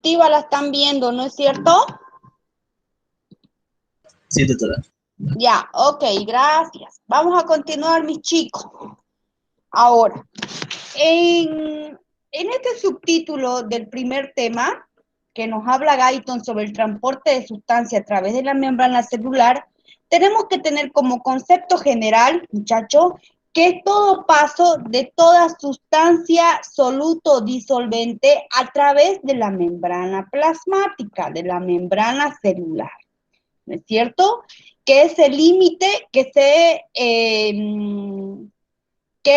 la están viendo, ¿no es cierto? Sí, doctora. Ya, ok, gracias. Vamos a continuar, mis chicos. Ahora, en este subtítulo del primer tema, que nos habla Guyton sobre el transporte de sustancia a través de la membrana celular, tenemos que tener como concepto general, muchachos, que es todo paso de toda sustancia soluto disolvente a través de la membrana plasmática, de la membrana celular. ¿No es cierto? Que es el límite que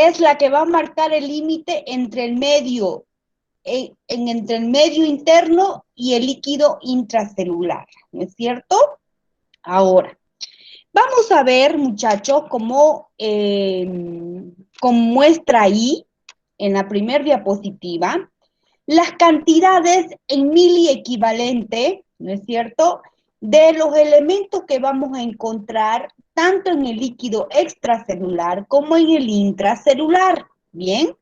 es la que va a marcar el límite entre el medio, entre el medio interno y el líquido intracelular, ¿no es cierto? Ahora, vamos a ver, muchachos, como muestra ahí, en la primera diapositiva, las cantidades en miliequivalente, ¿no es cierto?, de los elementos que vamos a encontrar tanto en el líquido extracelular como en el intracelular. Bien,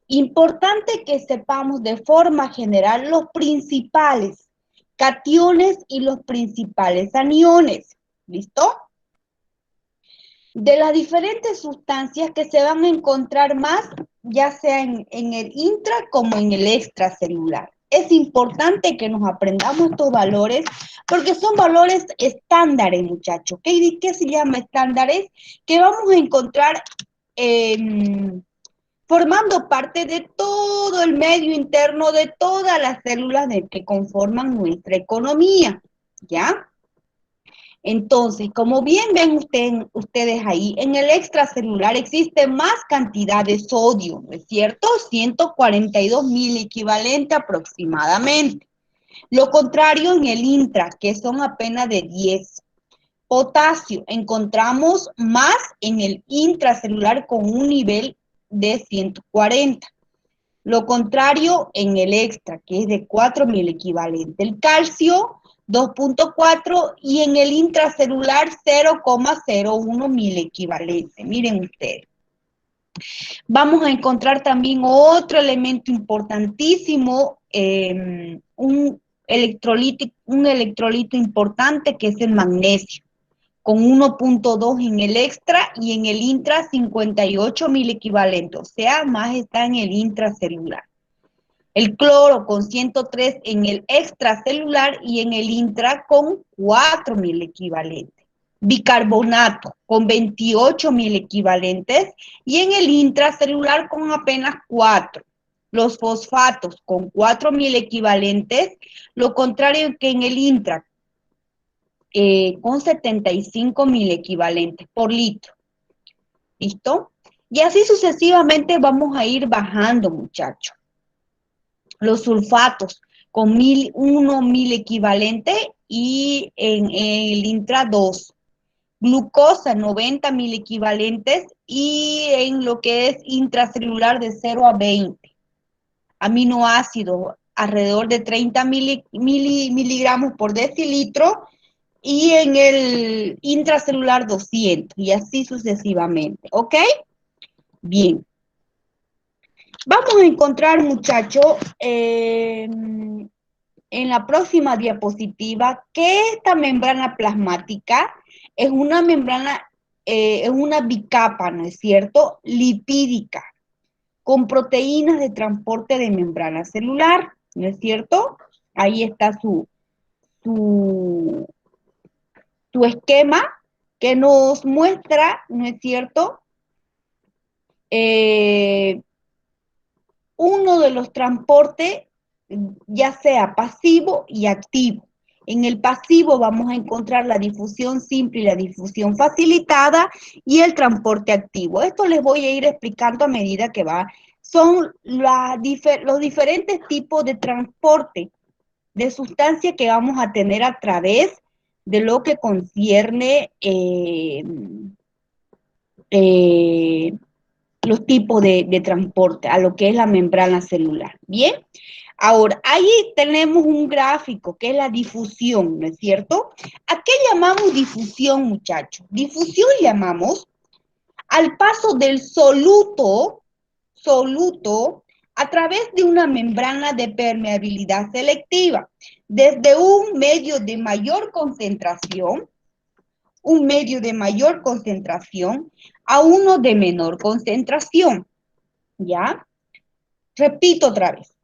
importante que sepamos de forma general los principales cationes y los principales aniones. ¿Listo? De las diferentes sustancias que se van a encontrar más, ya sea en el intra como en el extracelular. Es importante que nos aprendamos estos valores porque son valores estándares, muchachos. ¿Qué se llama estándares? Que vamos a encontrar formando parte de todo el medio interno de todas las células que conforman nuestra economía, ¿ya? Entonces, como bien ven ustedes ahí, en el extracelular existe más cantidad de sodio, ¿no es cierto? 142.000 equivalente aproximadamente. Lo contrario en el intra, que son apenas de 10. Potasio, encontramos más en el intracelular con un nivel de 140. Lo contrario en el extra, que es de 4.000 equivalente. El calcio, 2.4 y en el intracelular 0,01 mil equivalente. Miren ustedes. Vamos a encontrar también otro elemento importantísimo, un electrolito importante que es el magnesio, con 1.2 en el extra y en el intra 58.000 equivalentes, o sea, más está en el intracelular. El cloro con 103 en el extracelular y en el intra con 4.000 equivalentes. Bicarbonato con 28.000 equivalentes y en el intracelular con apenas 4. Los fosfatos con 4.000 equivalentes, lo contrario que en el intra, con 75.000 equivalentes por litro. ¿Listo? Y así sucesivamente vamos a ir bajando, muchachos. Los sulfatos con 1.000 equivalente y en el intra 2. Glucosa 90.000 equivalentes y en lo que es intracelular de 0 a 20. Aminoácidos alrededor de 30 miligramos por decilitro y en el intracelular 200 y así sucesivamente, ¿ok? Bien. Vamos a encontrar, muchachos, en la próxima diapositiva que esta membrana plasmática es una membrana, es una bicapa, ¿no es cierto? Lipídica, con proteínas de transporte de membrana celular, ¿no es cierto? Ahí está su, su esquema que nos muestra, ¿no es cierto? Uno de los transportes, ya sea pasivo y activo. En el pasivo vamos a encontrar la difusión simple y la difusión facilitada y el transporte activo. Esto les voy a ir explicando a medida que va. Son los diferentes tipos de transporte de sustancia que vamos a tener a través de lo que concierne los tipos de transporte a lo que es la membrana celular. Bien, ahora ahí tenemos un gráfico que es la difusión, ¿no es cierto? ¿A qué llamamos difusión, muchachos? Difusión llamamos al paso del soluto a través de una membrana de permeabilidad selectiva, desde un medio de mayor concentración, a uno de menor concentración, ¿ya? Repito otra vez.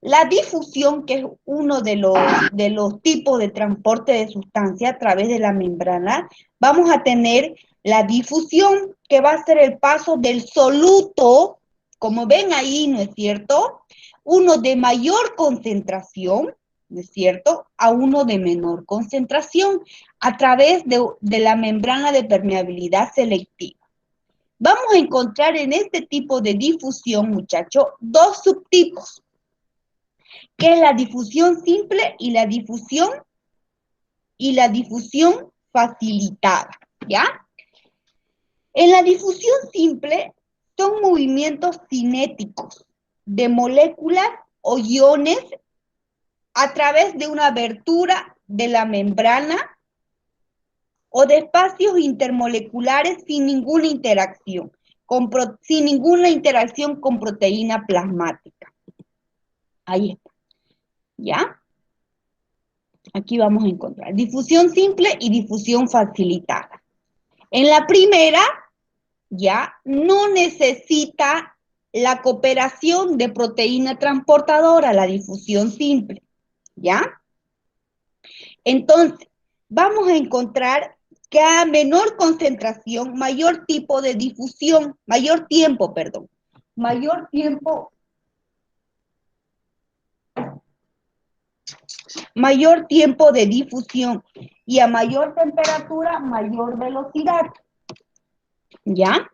La difusión, que es uno de los tipos de transporte de sustancia a través de la membrana, vamos a tener la difusión, que va a ser el paso del soluto, como ven ahí, ¿no es cierto? Uno de mayor concentración, ¿no es cierto?, a uno de menor concentración, a través de la membrana de permeabilidad selectiva. Vamos a encontrar en este tipo de difusión, muchachos, dos subtipos, que es la difusión simple y la difusión facilitada, ¿ya? En la difusión simple son movimientos cinéticos de moléculas o iones a través de una abertura de la membrana o de espacios intermoleculares sin ninguna interacción con proteína plasmática. Ahí está, ¿ya? Aquí vamos a encontrar difusión simple y difusión facilitada. En la primera, ya no necesita la cooperación de proteína transportadora, la difusión simple, ¿ya? Entonces, vamos a encontrar que a menor concentración, mayor tiempo de difusión, y a mayor temperatura, mayor velocidad, ¿ya?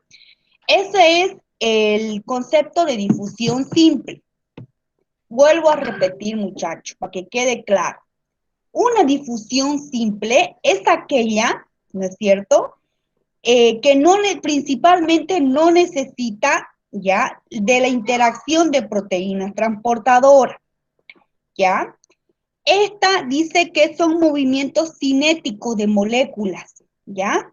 Ese es el concepto de difusión simple. Vuelvo a repetir, muchachos, para que quede claro. Una difusión simple es aquella, ¿no es cierto?, que principalmente no necesita, ¿ya?, de la interacción de proteínas transportadoras, ¿ya? Esta dice que son movimientos cinéticos de moléculas, ¿ya?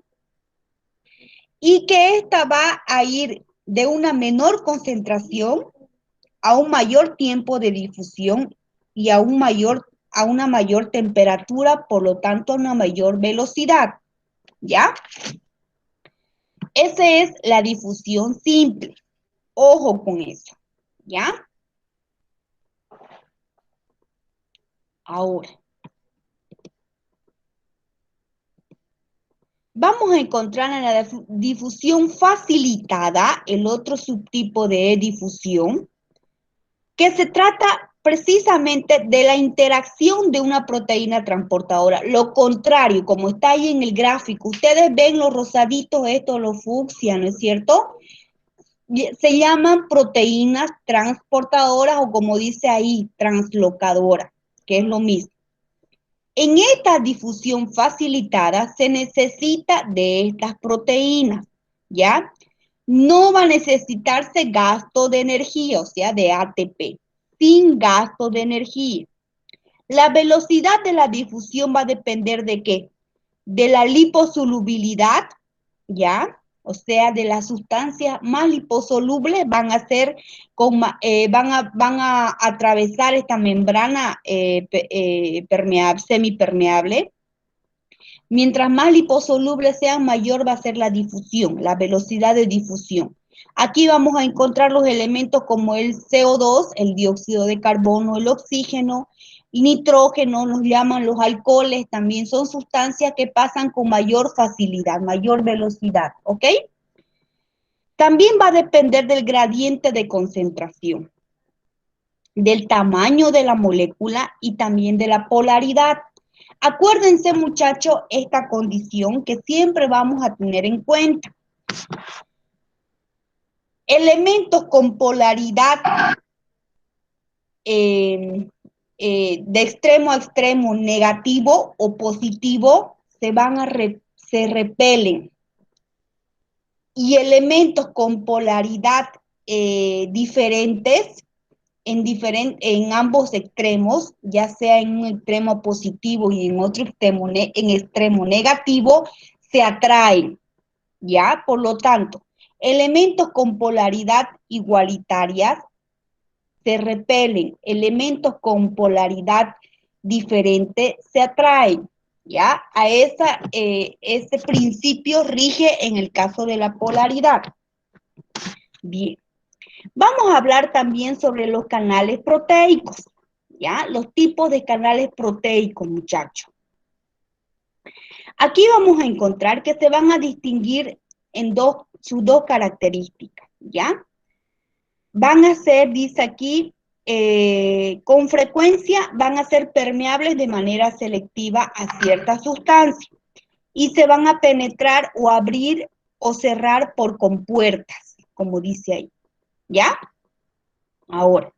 Y que esta va a ir de una menor concentración a un mayor tiempo de difusión y a una mayor temperatura, por lo tanto, a una mayor velocidad, ¿ya? Esa es la difusión simple. Ojo con eso, ¿ya? Ahora, vamos a encontrar en la difusión facilitada, el otro subtipo de difusión, que se trata precisamente de la interacción de una proteína transportadora. Lo contrario, como está ahí en el gráfico, ustedes ven los rosaditos estos, los fucsia, ¿no es cierto? Se llaman proteínas transportadoras, o como dice ahí, translocadoras, que es lo mismo. En esta difusión facilitada se necesita de estas proteínas, ¿ya? No va a necesitarse gasto de energía, o sea, de ATP, sin gasto de energía. La velocidad de la difusión va a depender ¿de qué? De la liposolubilidad, ¿ya? O sea, de las sustancias más liposolubles van a ser, van a atravesar esta membrana semipermeable. Mientras más liposolubles sean, mayor va a ser la difusión, la velocidad de difusión. Aquí vamos a encontrar los elementos como el CO2, el dióxido de carbono, el oxígeno, el nitrógeno, nos llaman los alcoholes, también son sustancias que pasan con mayor facilidad, mayor velocidad, ¿ok? También va a depender del gradiente de concentración, del tamaño de la molécula y también de la polaridad. Acuérdense, muchachos, esta condición que siempre vamos a tener en cuenta. Elementos con polaridad de extremo a extremo, negativo o positivo, se repelen. Y elementos con polaridad diferentes, en ambos extremos, ya sea en un extremo positivo y en otro extremo, extremo negativo, se atraen, ¿ya? Por lo tanto, elementos con polaridad igualitarias se repelen, elementos con polaridad diferente se atraen, ¿ya? Ese principio rige en el caso de la polaridad. Bien, vamos a hablar también sobre los canales proteicos, ¿ya? Los tipos de canales proteicos, muchachos. Aquí vamos a encontrar que se van a distinguir en sus dos características, ¿ya? Van a ser, dice aquí, con frecuencia van a ser permeables de manera selectiva a ciertas sustancias y se van a penetrar o abrir o cerrar por compuertas, como dice ahí, ¿ya? Ahora,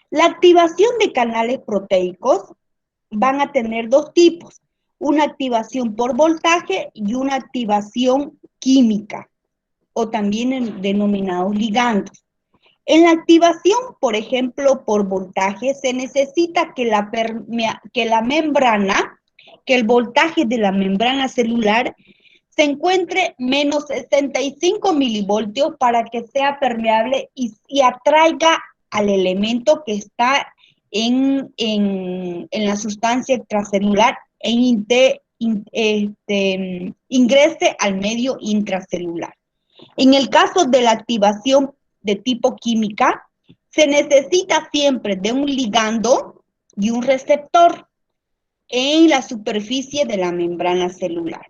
la activación de canales proteicos van a tener dos tipos, una activación por voltaje y una activación química, o también denominados ligandos. En la activación, por ejemplo, por voltaje, se necesita que la membrana, que el voltaje de la membrana celular se encuentre menos 65 milivoltios para que sea permeable y atraiga al elemento que está en la sustancia extracelular e ingrese al medio intracelular. En el caso de la activación de tipo química, se necesita siempre de un ligando y un receptor en la superficie de la membrana celular.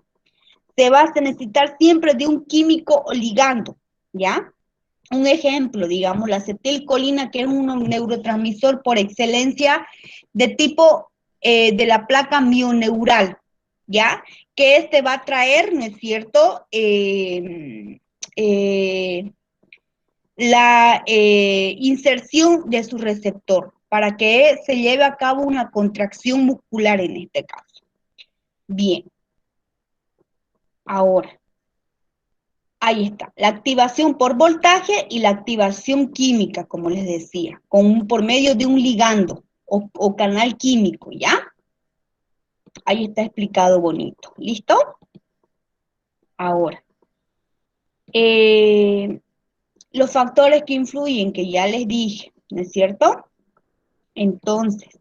Se va a necesitar siempre de un químico o ligando, ¿ya? Un ejemplo, digamos, la acetilcolina, que es un neurotransmisor por excelencia de tipo de la placa mioneural, ¿ya? Que este va a traer, ¿no es cierto?, la inserción de su receptor para que se lleve a cabo una contracción muscular en este caso. Bien. Ahora, ahí está, la activación por voltaje y la activación química, como les decía, por medio de un ligando o canal químico, ¿ya? Ahí está explicado bonito. ¿Listo? Ahora, los factores que influyen, que ya les dije, ¿no es cierto? Entonces,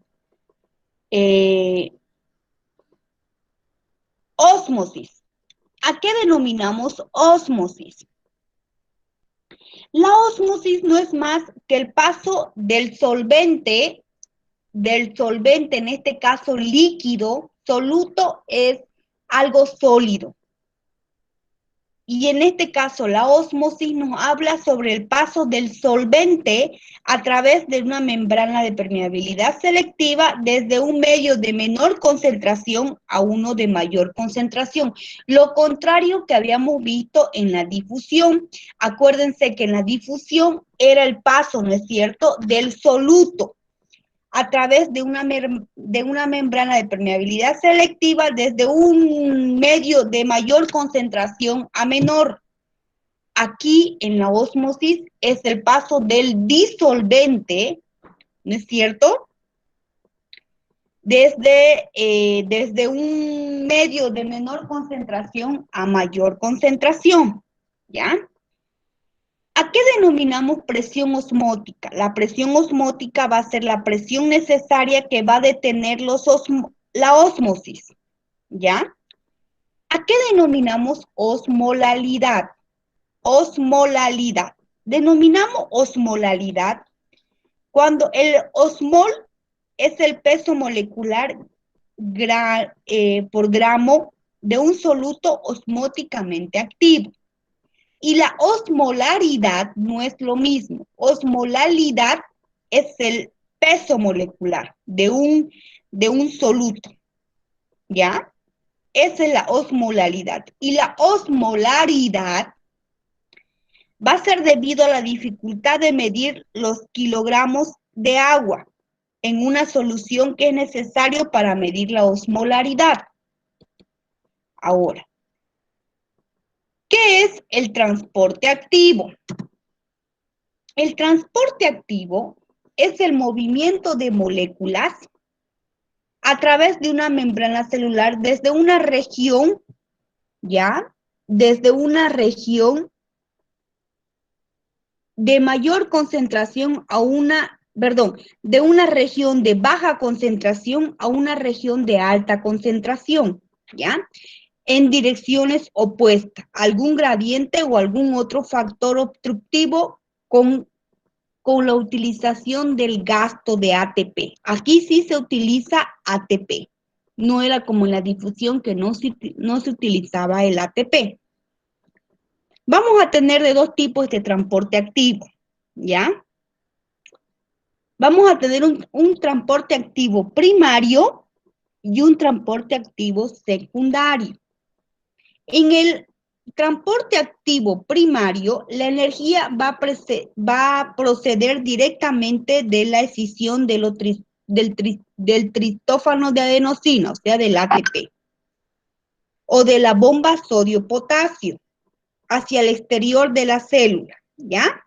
ósmosis. ¿A qué denominamos ósmosis? La ósmosis no es más que el paso del solvente, en este caso líquido, soluto es algo sólido. Y en este caso la ósmosis nos habla sobre el paso del solvente a través de una membrana de permeabilidad selectiva desde un medio de menor concentración a uno de mayor concentración. Lo contrario que habíamos visto en la difusión. Acuérdense que en la difusión era el paso, ¿no es cierto?, del soluto a través de una membrana de permeabilidad selectiva desde un medio de mayor concentración a menor. Aquí en la ósmosis es el paso del disolvente, ¿no es cierto?, desde un medio de menor concentración a mayor concentración, ¿ya? ¿A qué denominamos presión osmótica? La presión osmótica va a ser la presión necesaria que va a detener la ósmosis, ¿ya? ¿A qué denominamos osmolalidad? Osmolalidad. Denominamos osmolalidad cuando el osmol es el peso molecular por gramo de un soluto osmóticamente activo. Y la osmolaridad no es lo mismo. Osmolalidad es el peso molecular de un soluto, ¿ya? Esa es la osmolalidad. Y la osmolaridad va a ser debido a la dificultad de medir los kilogramos de agua en una solución que es necesario para medir la osmolaridad. Ahora, ¿qué es el transporte activo? El transporte activo es el movimiento de moléculas a través de una membrana celular desde una región, ¿ya? Desde una región de mayor concentración a una perdón, de una región de baja concentración a una región de alta concentración, ¿ya? En direcciones opuestas, algún gradiente o algún otro factor obstructivo con la utilización del gasto de ATP. Aquí sí se utiliza ATP. No era como en la difusión que no se utilizaba el ATP. Vamos a tener de dos tipos de transporte activo, ¿ya? Vamos a tener un transporte activo primario y un transporte activo secundario. En el transporte activo primario, la energía va a proceder directamente de la escisión del tristófano de adenosina, o sea, del ATP, o de la bomba sodio-potasio hacia el exterior de la célula, ¿ya?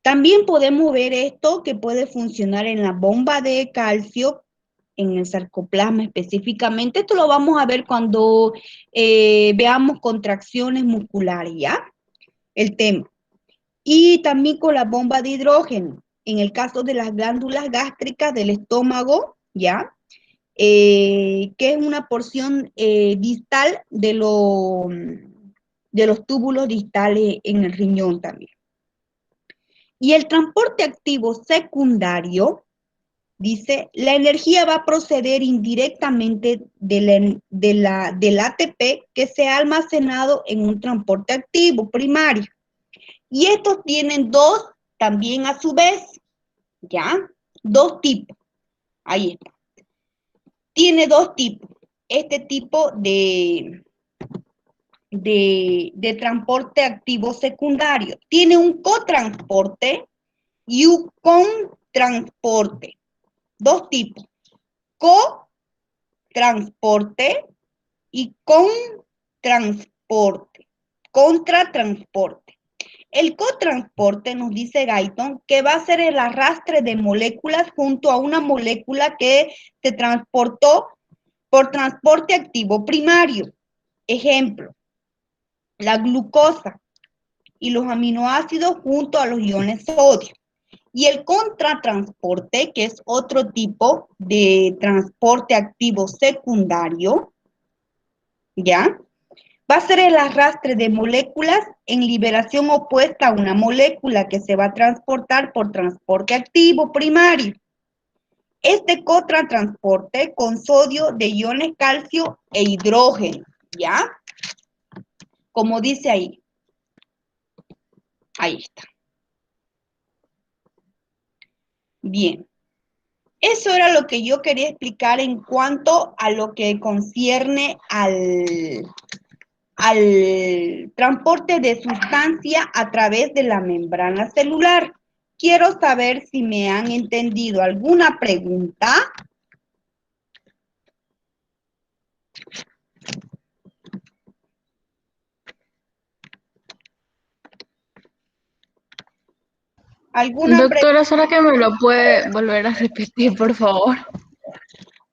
También podemos ver esto que puede funcionar en la bomba de calcio, en el sarcoplasma específicamente. Esto lo vamos a ver cuando veamos contracciones musculares, ¿ya? El tema. Y también con la bomba de hidrógeno, en el caso de las glándulas gástricas del estómago, ¿ya? Que es una porción distal de los túbulos distales en el riñón también. Y el transporte activo secundario, dice, la energía va a proceder indirectamente del ATP que se ha almacenado en un transporte activo primario. Y estos tienen dos también a su vez, ¿ya? Dos tipos. Ahí está. Tiene dos tipos. Este tipo de transporte activo secundario. Tiene un cotransporte y un contransporte. Dos tipos. Co-transporte y contransporte. Contratransporte. El cotransporte, nos dice Guyton, que va a ser el arrastre de moléculas junto a una molécula que se transportó por transporte activo primario. Ejemplo, la glucosa y los aminoácidos junto a los iones sodio. Y el contratransporte, que es otro tipo de transporte activo secundario, ¿ya? Va a ser el arrastre de moléculas en liberación opuesta a una molécula que se va a transportar por transporte activo primario. Este contratransporte con sodio de iones calcio e hidrógeno, ¿ya? Como dice ahí. Ahí está. Bien. Eso era lo que yo quería explicar en cuanto a lo que concierne al transporte de sustancia a través de la membrana celular. Quiero saber si me han entendido alguna pregunta. ¿Alguna pregunta? Doctora, ¿será que me lo puede volver a repetir, por favor?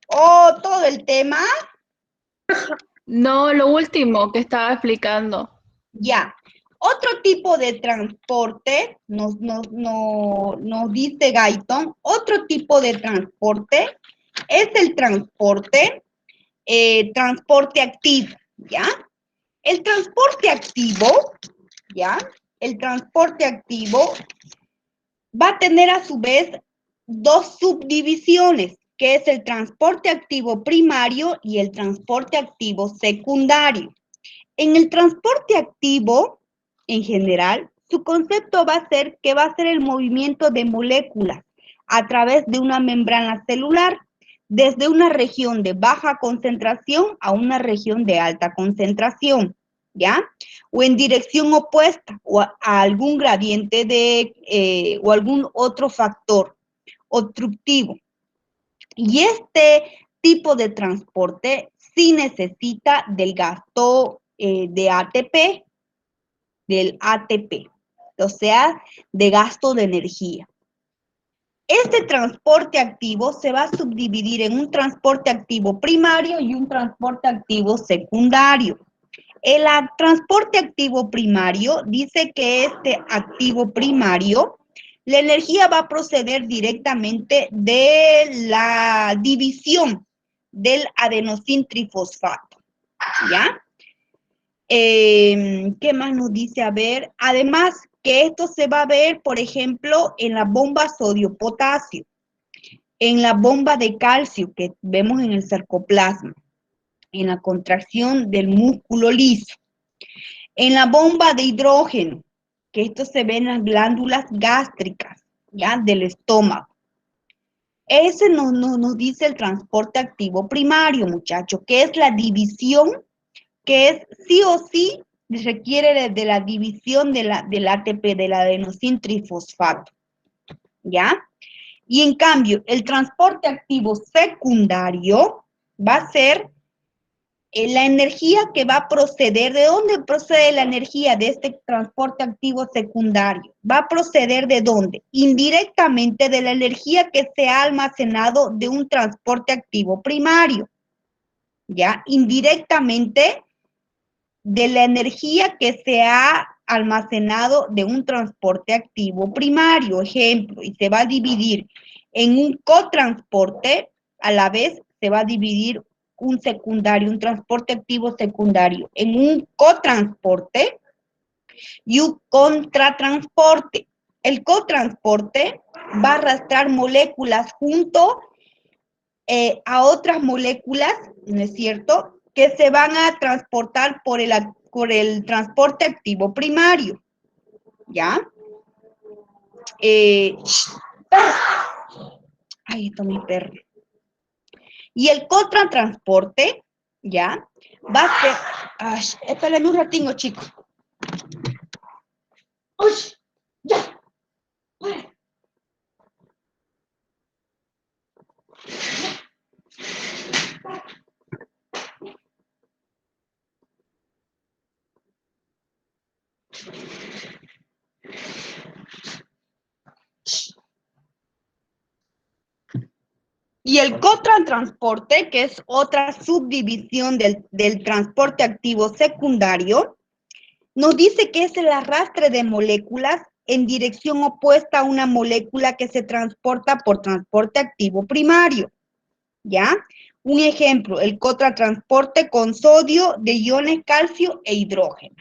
¿O todo el tema? No, lo último que estaba explicando. Ya. Otro tipo de transporte, nos dice Guyton, otro tipo de transporte es el transporte activo, ¿ya? El transporte activo, ¿ya? El transporte activo va a tener a su vez dos subdivisiones, que es el transporte activo primario y el transporte activo secundario. En el transporte activo, en general, su concepto va a ser que va a ser el movimiento de moléculas a través de una membrana celular, desde una región de baja concentración a una región de alta concentración, ¿ya? O en dirección opuesta, o a algún gradiente o algún otro factor obstructivo. Y este tipo de transporte sí necesita del gasto de ATP, o sea, de gasto de energía. Este transporte activo se va a subdividir en un transporte activo primario y un transporte activo secundario. El transporte activo primario dice que este activo primario La energía va a proceder directamente de la división del adenosín trifosfato, ¿ya? ¿Qué más nos dice? A ver, además que esto se va a ver, por ejemplo, en la bomba sodio-potasio, en la bomba de calcio que vemos en el sarcoplasma, en la contracción del músculo liso, en la bomba de hidrógeno, que esto se ve en las glándulas gástricas, ¿ya? Del estómago. Ese nos dice el transporte activo primario, muchachos, que es la división, que es sí o sí requiere de la división del ATP, del adenosín trifosfato, ¿ya? Y en cambio, el transporte activo secundario va a ser la energía que va a proceder. ¿De dónde procede la energía de este transporte activo secundario? ¿Va a proceder de dónde? Indirectamente de la energía que se ha almacenado de un transporte activo primario, ¿ya? Indirectamente de la energía que se ha almacenado de un transporte activo primario, ejemplo, y se va a dividir en un cotransporte, a la vez se va a dividir un secundario, un transporte activo secundario, en un cotransporte y un contratransporte. El cotransporte va a arrastrar moléculas junto a otras moléculas, ¿no es cierto?, que se van a transportar por el transporte activo primario, ¿ya? Ahí está mi perro. Y el contratransporte, ¿ya? Va a ser... Ay, espérenme un ratingo, chicos. ¡Uy! ¡Ya! Y el cotransporte, que es otra subdivisión del transporte activo secundario, nos dice que es el arrastre de moléculas en dirección opuesta a una molécula que se transporta por transporte activo primario, ¿ya? Un ejemplo, el cotransporte con sodio de iones calcio e hidrógeno.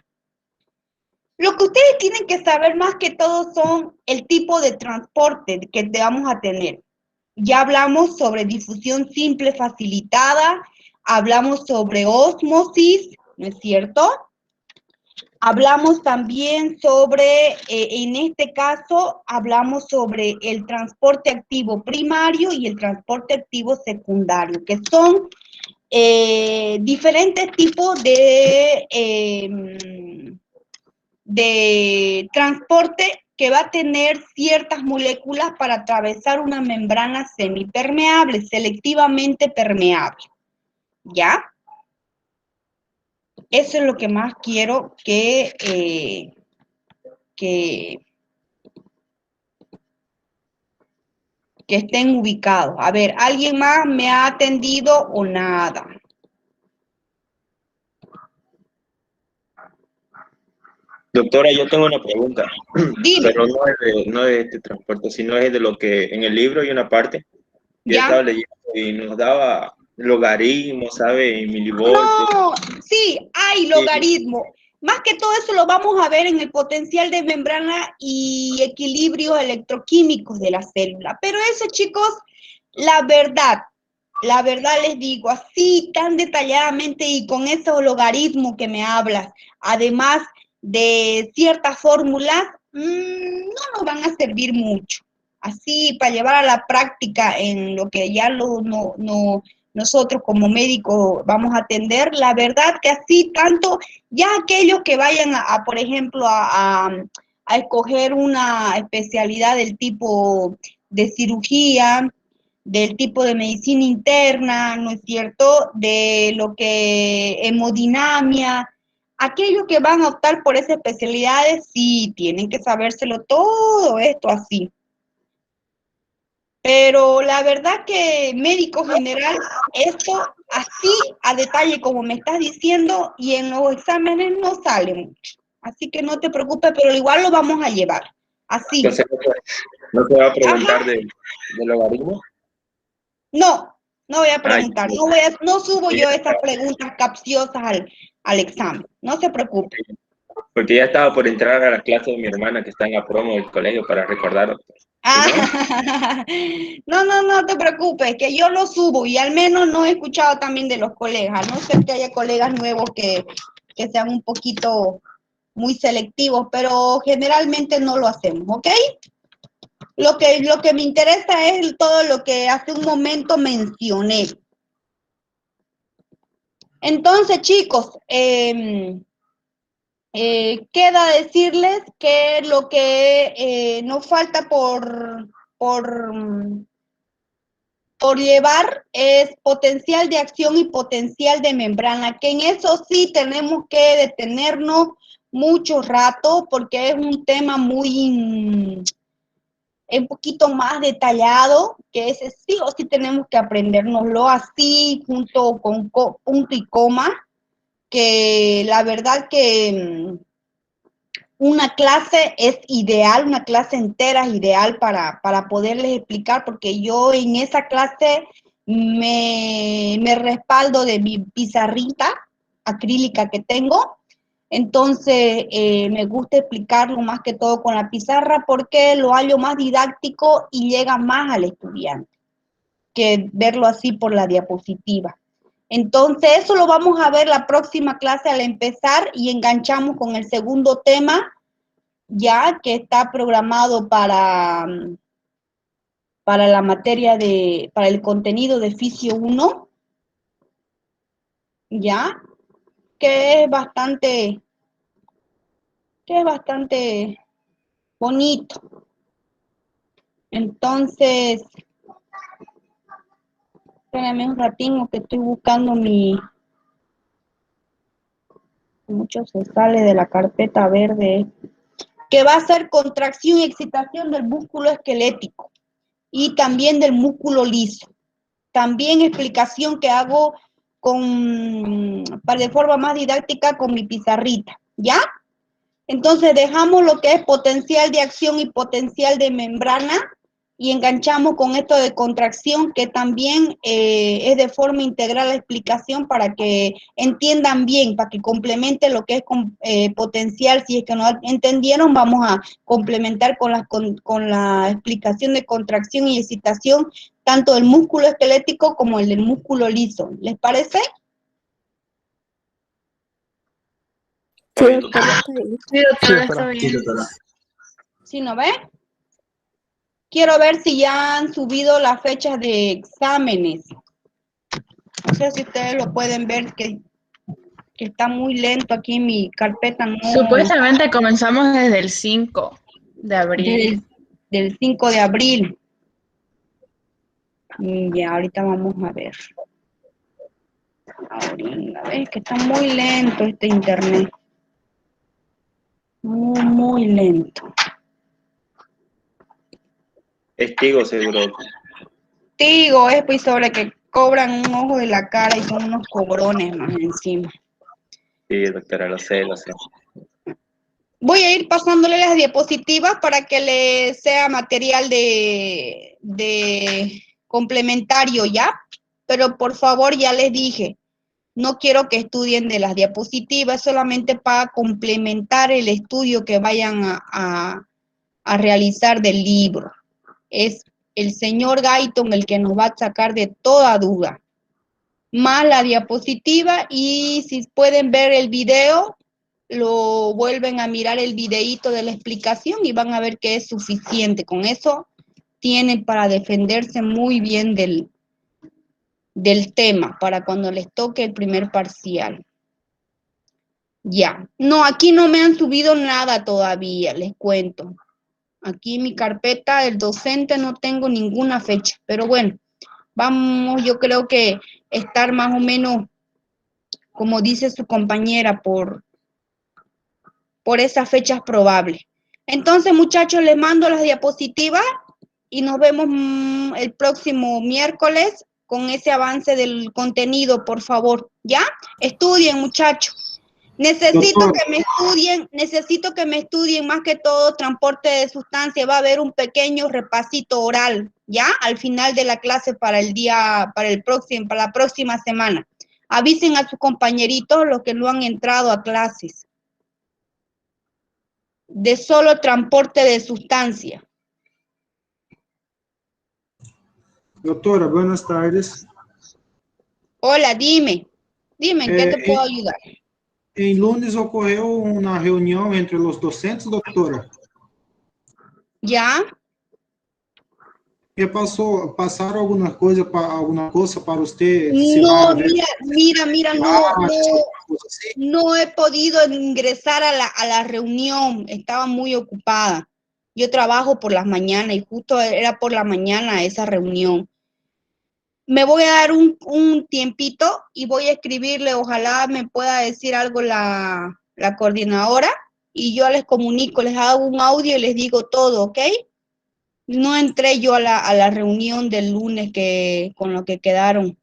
Lo que ustedes tienen que saber más que todo son el tipo de transporte que vamos a tener. Ya hablamos sobre difusión simple facilitada, hablamos sobre ósmosis, ¿no es cierto? Hablamos también sobre, en este caso, hablamos sobre el transporte activo primario y el transporte activo secundario, que son diferentes tipos de transporte que va a tener ciertas moléculas para atravesar una membrana semipermeable, selectivamente permeable, ¿ya? Eso es lo que más quiero que estén ubicados. A ver, ¿alguien más me ha atendido o nada? Doctora, yo tengo una pregunta, Dime. pero no es de este transporte, sino es de lo que en el libro hay una parte que yo ¿Ya? estaba leyendo y nos daba logaritmos, ¿sabe? Y milivoltios. No, sí, hay Sí, logaritmo. Más que todo eso lo vamos a ver en el potencial de membrana y equilibrios electroquímicos de la célula. Pero eso, chicos, la verdad les digo, así tan detalladamente y con esos logaritmos que me hablas, además de ciertas fórmulas, no nos van a servir mucho. Así, para llevar a la práctica en lo que ya nosotros como médicos vamos a atender, la verdad que así tanto, ya aquellos que vayan por ejemplo, a escoger una especialidad del tipo de cirugía, del tipo de medicina interna, ¿no es cierto?, de lo que hemodinamia, aquellos que van a optar por esas especialidades, sí, tienen que sabérselo todo esto así. Pero la verdad que médico general, esto así a detalle como me estás diciendo y en los exámenes no sale mucho. Así que no te preocupes, pero igual lo vamos a llevar. Así. entonces, ¿No te va a preguntar Ajá. del logaritmo? No, no voy a Ay, preguntar. No subo yo esas preguntas capciosas al examen. No se preocupe. porque ya estaba por entrar a la clase de mi hermana que está en la promo del colegio para recordar. Si no, Ah, no te preocupes, que yo lo subo y al menos no he escuchado también de los colegas. A no ser que haya colegas nuevos que sean un poquito muy selectivos, pero generalmente no lo hacemos, ¿ok? Lo que me interesa es todo lo que hace un momento mencioné. Entonces, chicos, queda decirles que lo que nos falta por llevar es potencial de acción y potencial de membrana, que en eso sí tenemos que detenernos mucho rato porque es un tema muy, un poquito más detallado, que ese sí o sí tenemos que aprendérnoslo así junto con punto y coma, que la verdad que una clase es ideal, una clase entera es ideal para poderles explicar, porque yo en esa clase me respaldo de mi pizarrita acrílica que tengo. Entonces, me gusta explicarlo más que todo con la pizarra porque lo hallo más didáctico y llega más al estudiante que verlo así por la diapositiva. Entonces, eso lo vamos a ver la próxima clase al empezar y enganchamos con el segundo tema, ya que está programado para la materia para el contenido de Fisio 1, ya, que es bastante bonito. Entonces, espérame un ratito que estoy buscando mucho se sale de la carpeta verde, que va a ser contracción y excitación del músculo esquelético y también del músculo liso. También explicación que hago de forma más didáctica con mi pizarrita, ¿ya? Entonces dejamos lo que es potencial de acción y potencial de membrana y enganchamos con esto de contracción, que también es de forma integral la explicación para que entiendan bien, para que complemente lo que es potencial. Si es que no entendieron, vamos a complementar con la explicación de contracción y excitación, tanto del músculo esquelético como el del músculo liso. ¿Les parece? Sí, doctora, está bien. Sí, doctora, está sí, bien. doctora. ¿Sí no ve? Quiero ver si ya han subido las fechas de exámenes. No sé si ustedes lo pueden ver, que está muy lento aquí en mi carpeta. No, Supuestamente comenzamos desde el 5 de abril. del 5 de abril. Ya, ahorita vamos a ver. Ahorita, ves que está muy lento este internet. Muy lento. Testigo seguro. Digo, es pues sobre que cobran un ojo de la cara y son unos cobrones más encima. Sí, doctora, lo sé, lo sé. Voy a ir pasándole las diapositivas para que le sea material de complementario, ¿ya? Pero por favor, ya les dije, no quiero que estudien de las diapositivas, solamente para complementar el estudio que vayan a realizar del libro. Es el señor Gayton el que nos va a sacar de toda duda. Más la diapositiva, y si pueden ver el video, lo vuelven a mirar el videíto de la explicación y van a ver que es suficiente. Con eso tienen para defenderse muy bien del tema, para cuando les toque el primer parcial. Ya, no, aquí no me han subido nada todavía, les cuento. Aquí en mi carpeta del docente no tengo ninguna fecha, pero bueno, vamos, yo creo que estar más o menos, como dice su compañera, por esas fechas probables. Entonces, muchachos, les mando las diapositivas y nos vemos el próximo miércoles con ese avance del contenido, por favor. ¿Ya? Estudien, muchachos. Necesito Doctor. necesito que me estudien más que todo transporte de sustancia. Va a haber un pequeño repasito oral, ¿ya? Al final de la clase para la próxima semana. Avisen a sus compañeritos los que no han entrado a clases. De solo transporte de sustancia. Doctora, buenas tardes. Hola, dime. Dime, ¿en qué te puedo ayudar? Em lunes ocorreu uma reunião entre os docentes, doutora. ¿Ya? E passaram alguma coisa para você? Se vai No, haver mira, no he podido ingresar a la reunión, estaba muy ocupada. Yo trabajo por las mañanas y justo era por la mañana esa reunión. Me voy a dar un tiempito y voy a escribirle, ojalá me pueda decir algo la coordinadora y yo les comunico, les hago un audio y les digo todo, ¿ok? No entré yo a la reunión del lunes con lo que quedaron.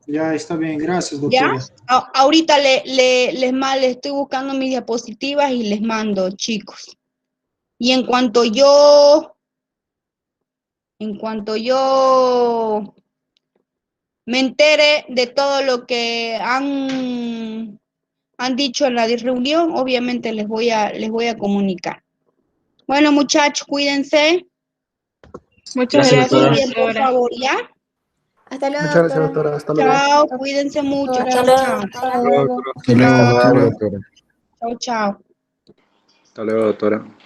Já está bem, graças, ¿Ya? doutora. Ahorita les estoy buscando mis diapositivas y les mando, chicos. Y en cuanto yo me entere de todo lo que han dicho en la reunión, obviamente les voy a comunicar. Bueno, muchachos, cuídense. Muchas Gracias, gracias, doctora. Estudien, por favor, ¿ya? Hasta luego, Muchas gracias, doctora. doctora. Hasta luego. Chao, cuídense mucho. Chao, chao. Hasta luego. Hasta luego, Hasta luego, doctora. doctora. Chao, chao. Hasta luego, doctora.